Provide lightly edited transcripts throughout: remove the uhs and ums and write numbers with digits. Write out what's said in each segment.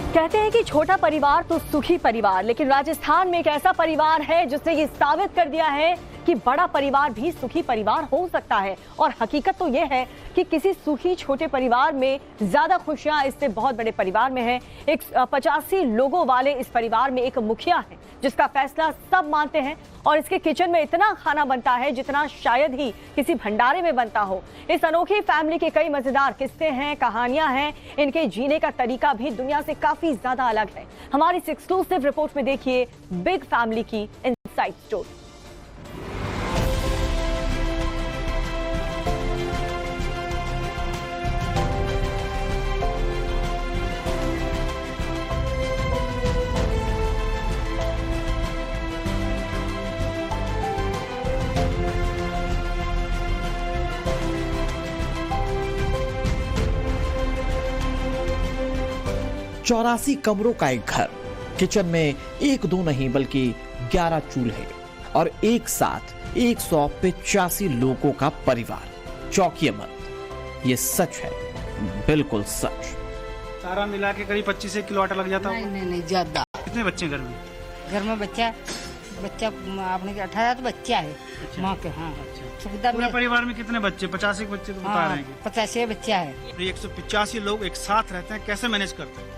कहते हैं कि छोटा परिवार तो सुखी परिवार, लेकिन राजस्थान में एक ऐसा परिवार है जिसने ये साबित कर दिया है कि बड़ा परिवार भी सुखी परिवार हो सकता है। और हकीकत तो ये है कि किसी सुखी छोटे परिवार में ज्यादा खुशियां इससे बहुत बड़े परिवार में है। एक 85 लोगों वाले इस परिवार में एक मुखिया है जिसका फैसला सब मानते हैं और इसके किचन में इतना खाना बनता है जितना शायद ही किसी भंडारे में बनता हो। इस अनोखी फैमिली के कई मजेदार किस्से हैं, कहानियां हैं। इनके जीने का तरीका भी दुनिया से काफी ज्यादा अलग है। हमारी इस एक्सक्लूसिव रिपोर्ट में देखिए बिग फैमिली की इनसाइड स्टोरी। चौरासी कमरों का एक घर, किचन में एक दो नहीं बल्कि 11 चूल्हे और एक साथ 185 लोगों का परिवार। चौंकिए मत, ये सच है, बिल्कुल सच। सारा मिला के करीब 25 किलो आटा लग जाता है। नहीं ज्यादा। कितने बच्चे घर में? घर में बच्चा आपने 18 तो बच्चा है। अच्छा। माँ के हाँ सुविधा पूरे परिवार में कितने बच्चे? 85 बच्चे तो बता रहे हैं। 85 बच्चा है। 185 लोग एक साथ रहते हैं, कैसे मैनेज करते हैं?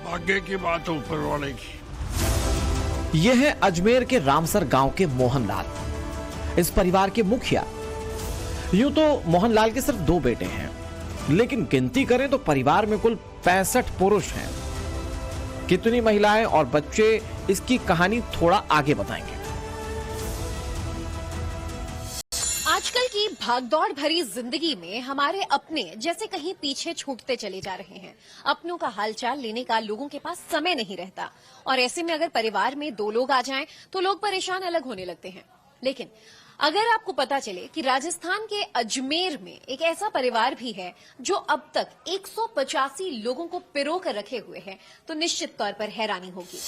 भाग्य की बात है ऊपर वाले की। यह है अजमेर के रामसर गांव के मोहनलाल, इस परिवार के मुखिया। यूं तो मोहनलाल के सिर्फ 2 बेटे हैं, लेकिन गिनती करें तो परिवार में कुल 65 पुरुष हैं। कितनी महिलाएं और बच्चे, इसकी कहानी थोड़ा आगे बताएंगे। आजकल की भागदौड़ भरी जिंदगी में हमारे अपने जैसे कहीं पीछे छूटते चले जा रहे हैं। अपनों का हालचाल लेने का लोगों के पास समय नहीं रहता और ऐसे में अगर परिवार में 2 लोग आ जाएं तो लोग परेशान अलग होने लगते हैं। लेकिन अगर आपको पता चले कि राजस्थान के अजमेर में एक ऐसा परिवार भी है जो अब तक 185 लोगों को पिरो कर रखे हुए है, तो निश्चित तौर पर हैरानी होगी।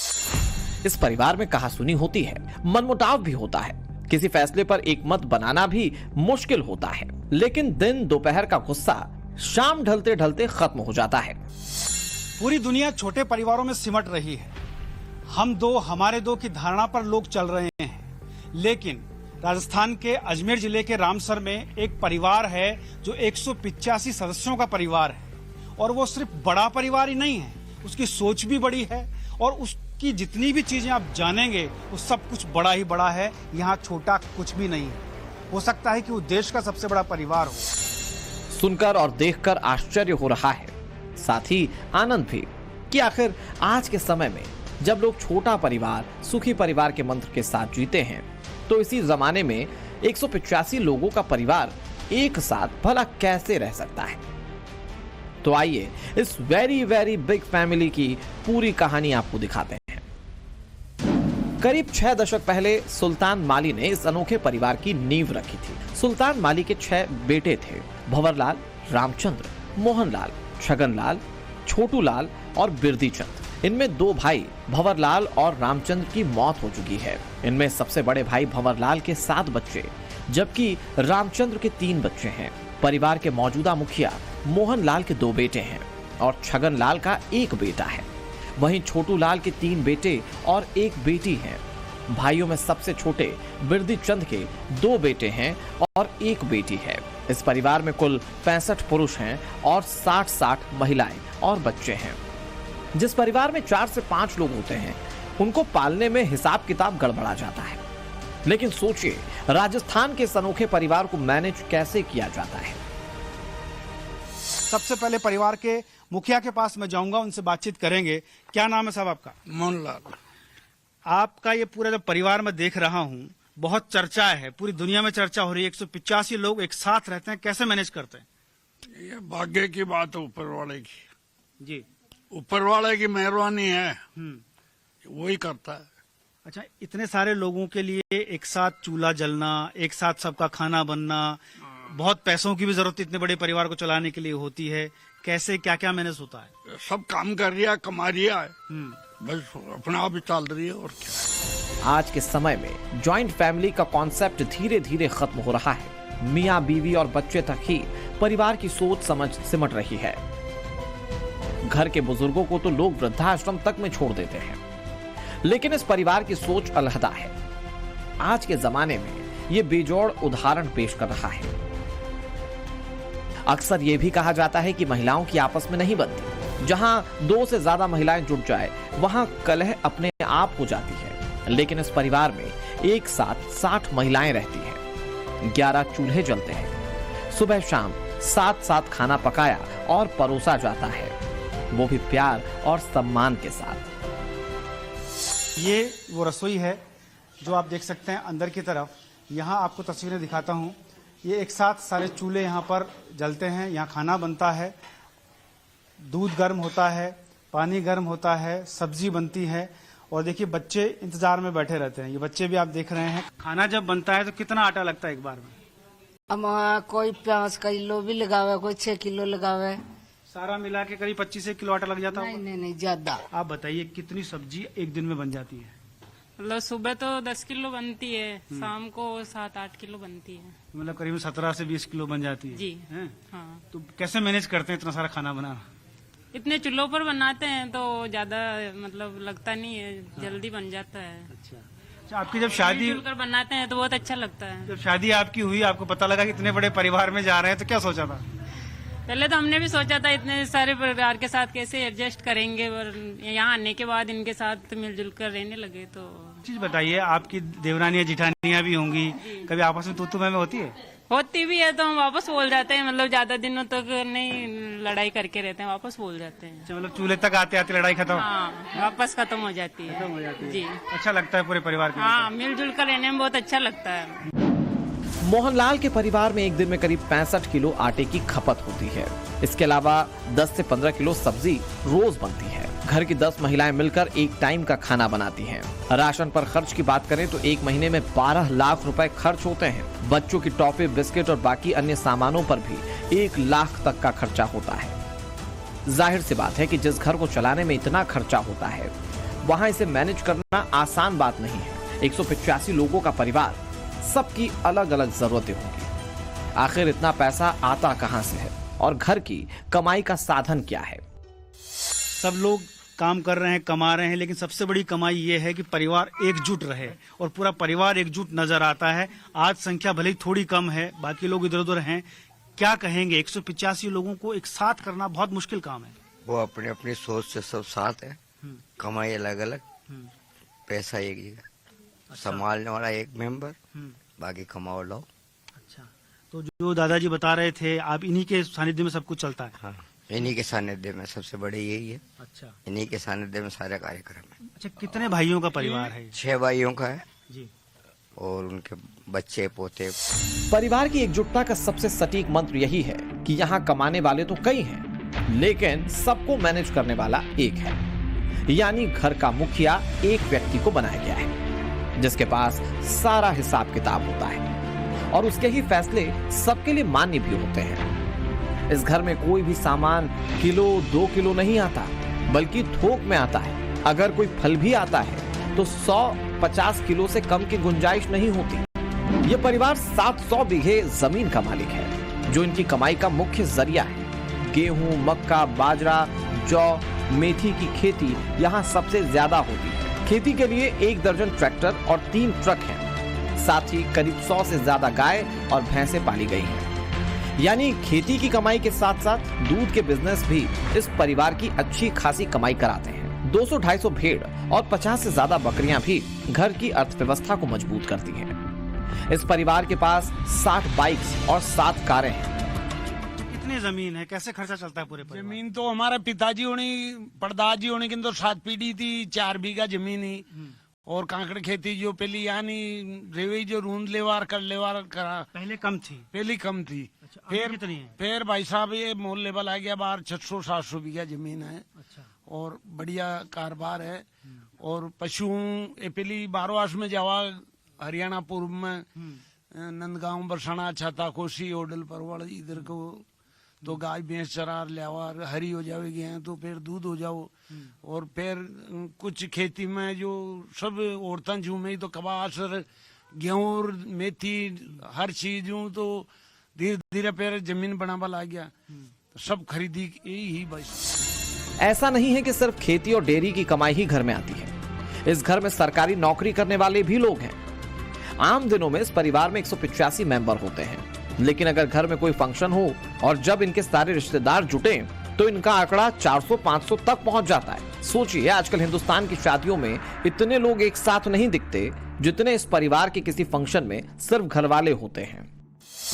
इस परिवार में कहासुनी होती है, मनमुटाव भी होता है, किसी फैसले पर एक मत बनाना भी मुश्किल होता है, लेकिन दिन दोपहर का गुस्सा शाम ढलते ढलते खत्म हो जाता है। पूरी दुनिया छोटे परिवारों में सिमट रही है। हम दो हमारे दो की धारणा पर लोग चल रहे हैं, लेकिन राजस्थान के अजमेर जिले के रामसर में एक परिवार है जो 185 सदस्यों का परिवार है। और वो सिर्फ बड़ा परिवार ही नहीं है, उसकी सोच भी बड़ी है और उसकी जितनी भी चीजें आप जानेंगे वो सब कुछ बड़ा ही बड़ा है। यहाँ छोटा कुछ भी नहीं है। हो सकता है कि वो देश का सबसे बड़ा परिवार हो। सुनकर और देखकर आश्चर्य हो रहा है, साथ ही आनंद भी, कि आखिर आज के समय में जब लोग छोटा परिवार, सुखी परिवार के मंत्र के साथ जीते हैं, तो इसी जमाने में 185 लोगों का परिवार एक साथ भला कैसे रह सकता है। तो आइए इस वेरी वेरी बिग फैमिली की पूरी कहानी आपको दिखाते हैं। करीब 6 दशक पहले सुल्तान माली ने इस अनोखे परिवार की नींव रखी थी। सुल्तान माली के 6 बेटे थे, भंवरलाल, रामचंद्र, मोहनलाल, छगनलाल, छोटूलाल और बिरदीचंद। इनमें 2 भाई भंवरलाल और रामचंद्र की मौत हो चुकी है। इनमें सबसे बड़े भाई भंवरलाल के 7 बच्चे, जबकि रामचंद्र के 3 बच्चे हैं। परिवार के मौजूदा मुखिया मोहनलाल के 2 बेटे हैं और छगनलाल का 1 बेटा है। वहीं छोटूलाल के 3 बेटे और 1 बेटी हैं। भाइयों में सबसे छोटे बिरदीचंद के 2 बेटे हैं और 1 बेटी है। इस परिवार में कुल 65 पुरुष हैं और 60 महिलाएं और बच्चे हैं। जिस परिवार में 4 से 5 लोग होते हैं, उनको पालने में हिसाब किताब गड़बड़ा जाता है। लेकिन सोचिए, राजस्थान के इस अनोखे परिवार को मैनेज कैसे किया जाता है। सबसे पहले परिवार के मुखिया के पास मैं जाऊंगा, उनसे बातचीत करेंगे। क्या नाम है साहब आपका? मोहनलाल। आपका ये पूरा जो परिवार मैं देख रहा हूँ, बहुत चर्चा है, पूरी दुनिया में चर्चा हो रही है। 185 लोग एक साथ रहते हैं, कैसे मैनेज करते हैं? ये भाग्य की बात है ऊपर वाले की। जी, ऊपर वाले की मेहरबानी है, वही करता है। अच्छा, इतने सारे लोगों के लिए एक साथ चूल्हा जलना, एक साथ सबका खाना बनना, बहुत पैसों की भी जरूरत इतने बड़े परिवार को चलाने के लिए होती है। कैसे क्या क्या मैनेज होता है? सब काम कर रही है, कमा रही है, बस अपना आप ही चल रही है और क्या। आज के समय में जॉइंट फैमिली का कॉन्सेप्ट धीरे धीरे खत्म हो रहा है। मियाँ बीवी और बच्चे तक ही परिवार की सोच समझ सिमट रही है। घर के बुजुर्गों को तो लोग वृद्धाश्रम तक में छोड़ देते हैं। लेकिन इस परिवार की सोच अलहदा है। आज के जमाने में ये बेजोड़ उदाहरण पेश कर रहा है। अक्सर यह भी कहा जाता है कि महिलाओं की आपस में नहीं बनती। जहां 2 से ज्यादा महिलाएं जुट जाए वहां कलह अपने आप हो जाती है। लेकिन इस परिवार में एक साथ 60 महिलाएं रहती हैं। 11 चूल्हे जलते हैं। सुबह शाम साथ साथ खाना पकाया और परोसा जाता है, वो भी प्यार और सम्मान के साथ। ये वो रसोई है जो आप देख सकते हैं अंदर की तरफ। यहाँ आपको तस्वीरें दिखाता हूँ। ये एक साथ सारे चूल्हे यहाँ पर जलते हैं। यहाँ खाना बनता है, दूध गर्म होता है, पानी गर्म होता है, सब्जी बनती है। और देखिए बच्चे इंतजार में बैठे रहते हैं। ये बच्चे भी आप देख रहे हैं। खाना जब बनता है तो कितना आटा लगता है एक बार में? अब कोई 5 किलो भी लगावे, कोई 6 किलो लगावे। सारा मिला के करीब 25 किलो आटा लग जाता नहीं होगा। नहीं ज्यादा। आप बताइए कितनी सब्जी एक दिन में बन जाती है? मतलब सुबह तो 10 किलो बनती है, शाम को 7-8 किलो बनती है। मतलब करीब 17 से 20 किलो बन जाती है। जी हैं? हाँ। तो कैसे मैनेज करते हैं इतना सारा खाना बनाना? इतने चूल्हों पर बनाते हैं तो ज्यादा मतलब लगता नहीं है, जल्दी बन जाता है। अच्छा, आपकी जब शादी मिलजुल कर बनाते हैं तो बहुत अच्छा लगता है। जब शादी आपकी हुई, आपको पता लगा कि इतने बड़े परिवार में जा रहे हैं, तो क्या सोचा था? पहले तो हमने भी सोचा था इतने सारे परिवार के साथ कैसे एडजस्ट करेंगे, और यहाँ आने के बाद इनके साथ मिलजुल कर रहने लगे। तो चीज बताइए, आपकी देवरानियां जिठानियां भी होंगी, कभी आपस में तू मैं होती है? होती भी है तो हम वापस बोल जाते हैं, मतलब ज्यादा दिनों तक नहीं लड़ाई करके रहते हैं, वापस बोल जाते हैं। अच्छा, मतलब चूल्हे तक आते आते लड़ाई खत्म? हाँ, वापस खत्म हो जाती है। खत्म हो जाती है। जी, अच्छा लगता है पूरे परिवार के? हाँ, मिलजुल कर रहने में बहुत अच्छा लगता है। मोहनलाल के परिवार में एक दिन में करीब 65 किलो आटे की खपत होती है। इसके अलावा 10 से 15 किलो सब्जी रोज बनती है। घर की 10 महिलाएं मिलकर एक टाइम का खाना बनाती हैं। राशन पर खर्च की बात करें तो एक महीने में 12 लाख रुपए खर्च होते हैं। बच्चों की टॉफी, बिस्किट और बाकी अन्य सामानों पर भी 1 लाख तक का खर्चा होता है। जाहिर सी बात है कि जिस घर को चलाने में इतना खर्चा होता है, वहां इसे मैनेज करना आसान बात नहीं है। 185 लोगों का परिवार, सबकी अलग अलग जरूरतें होंगी। आखिर इतना पैसा आता कहां से है और घर की कमाई का साधन क्या है? सब लोग काम कर रहे हैं, कमा रहे हैं, लेकिन सबसे बड़ी कमाई ये है कि परिवार एकजुट रहे, और पूरा परिवार एकजुट नजर आता है। आज संख्या भले ही थोड़ी कम है, बाकी लोग इधर उधर हैं। क्या कहेंगे? 185 लोगों को एक साथ करना बहुत मुश्किल काम है। वो अपनी अपनी सोच से सब साथ है, कमाई अलग अलग, पैसा एक जगह, संभालने वाला एक मेंबर, बाकी कमाओ लो। अच्छा, तो जो दादाजी बता रहे थे, आप इन्हीं के सानिध्य में सब कुछ चलता है? हाँ, इन्हीं के सानिध्य में सबसे बड़े यही है। अच्छा, इन्हीं के सानिध्य में सारे कार्यक्रम है। अच्छा, कितने भाइयों का परिवार है? 6 भाइयों का है जी, और उनके बच्चे पोते। परिवार की एकजुटता का सबसे सटीक मंत्र यही है कि यहाँ कमाने वाले तो कई हैं, लेकिन सबको मैनेज करने वाला एक है। यानी घर का मुखिया एक व्यक्ति को बनाया गया है, जिसके पास सारा हिसाब किताब होता है और उसके ही फैसले सबके लिए मान्य भी होते हैं। इस घर में कोई भी सामान किलो 2 किलो नहीं आता, बल्कि थोक में आता है। अगर कोई फल भी आता है तो 100-50 किलो से कम की गुंजाइश नहीं होती। ये परिवार 700 बीघे जमीन का मालिक है, जो इनकी कमाई का मुख्य जरिया है। गेहूं, मक्का, बाजरा, जौ, मेथी की खेती यहाँ सबसे ज्यादा होती है। खेती के लिए 1 दर्जन ट्रैक्टर और 3 ट्रक हैं। साथ ही करीब 100 से ज्यादा गाय और भैंसें पाली गई हैं। यानी खेती की कमाई के साथ साथ दूध के बिजनेस भी इस परिवार की अच्छी खासी कमाई कराते हैं। 200-250 भेड़ और 50 से ज्यादा बकरियां भी घर की अर्थव्यवस्था को मजबूत करती हैं। इस परिवार के पास 60 बाइक्स और 7 कारें हैं। कितनी जमीन है, कैसे खर्चा चलता है पूरे परिवार? जमीन तो हमारे पिताजी होनी, परदाजी होने की तो 7 पीढ़ी थी, 4 बीघा जमीन ही, और कांकड़ खेती जो पहली यानी रेवी जो रूंद लेवार कर लेवार करा, पहले कम थी। पहली कम थी। अच्छा, अभी फिर कितनी है? फिर भाई साहब ये मोल लेवल आ गया, बाहर 600-700 बीघा जमीन है। अच्छा, और बढ़िया कारोबार है। और पशु पहली 12 में जावा हरियाणा पूर्व में नंदगांव, बरसाना, छाताकोशी, ओडल, परवड़ इधर को तो गाय भैंस चरा लियावा, हरी हो जाएगी हैं तो फिर दूध हो जाओ। और फिर कुछ खेती में जो सब औरतन जू में तो कपास, गेहूं, मेथी, हर चीज तो धीरे धीरे फिर जमीन बनावा ला गया, सब खरीदी यही बस। ऐसा नहीं है कि सिर्फ खेती और डेयरी की कमाई ही घर में आती है। इस घर में सरकारी नौकरी करने वाले भी लोग हैं। आम दिनों में इस परिवार में 185 मेंबर होते हैं, लेकिन अगर घर में कोई फंक्शन हो और जब इनके सारे रिश्तेदार जुटे तो इनका आंकड़ा 400-500 तक पहुंच जाता है। सोचिए, आजकल हिंदुस्तान की शादियों में इतने लोग एक साथ नहीं दिखते जितने इस परिवार के किसी फंक्शन में सिर्फ घर वाले होते हैं।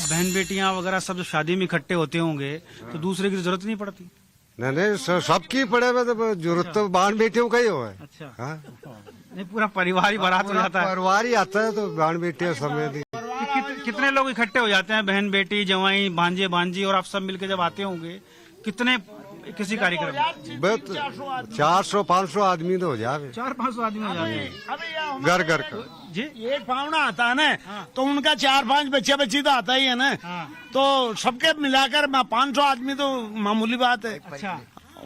बहन बेटियां वगैरह सब जो शादी में इकट्ठे होते होंगे तो दूसरे की जरूरत नहीं पड़ती। नहीं, सबकी पड़े में तो जरूरत तो बहन बेटियों का ही हो है। अच्छा। हाँ? नहीं, पूरा परिवार ही बारात हो जाता है। परिवार ही आता है तो बहन बेटियां समय कितने लोग इकट्ठे हो जाते हैं, बहन बेटी जवाई भांजे भांजी, और आप सब मिलके जब आते होंगे कितने किसी कार्यक्रम में? 400-500 आदमी तो हो जाए। 400-500 आदमी हो जाते हैं घर घर का। जी। एक पावना आता है ना, तो उनका 4-5 बच्चे बच्ची तो आता ही है ना। तो सबके मिलाकर 500 आदमी तो मामूली बात है। अच्छा।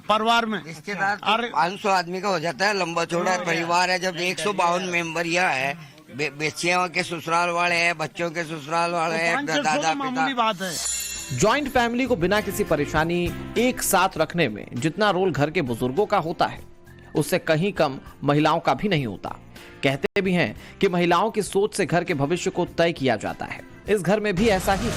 परिवार में रिश्तेदार 500 आदमी का हो जाता है। लंबा चौड़ा परिवार है। जब 152 मेंबर यहाँ है, बच्चियों के ससुराल वाले हैं, बच्चों के ससुराल वाले हैं, दादा मामूली बात है। जॉइंट फैमिली को बिना किसी परेशानी एक साथ रखने में जितना रोल घर के बुजुर्गों का होता है, उससे कहीं कम महिलाओं का भी नहीं होता। कहते भी हैं कि महिलाओं की सोच से घर के भविष्य को तय किया जाता है। इस घर में भी ऐसा ही है।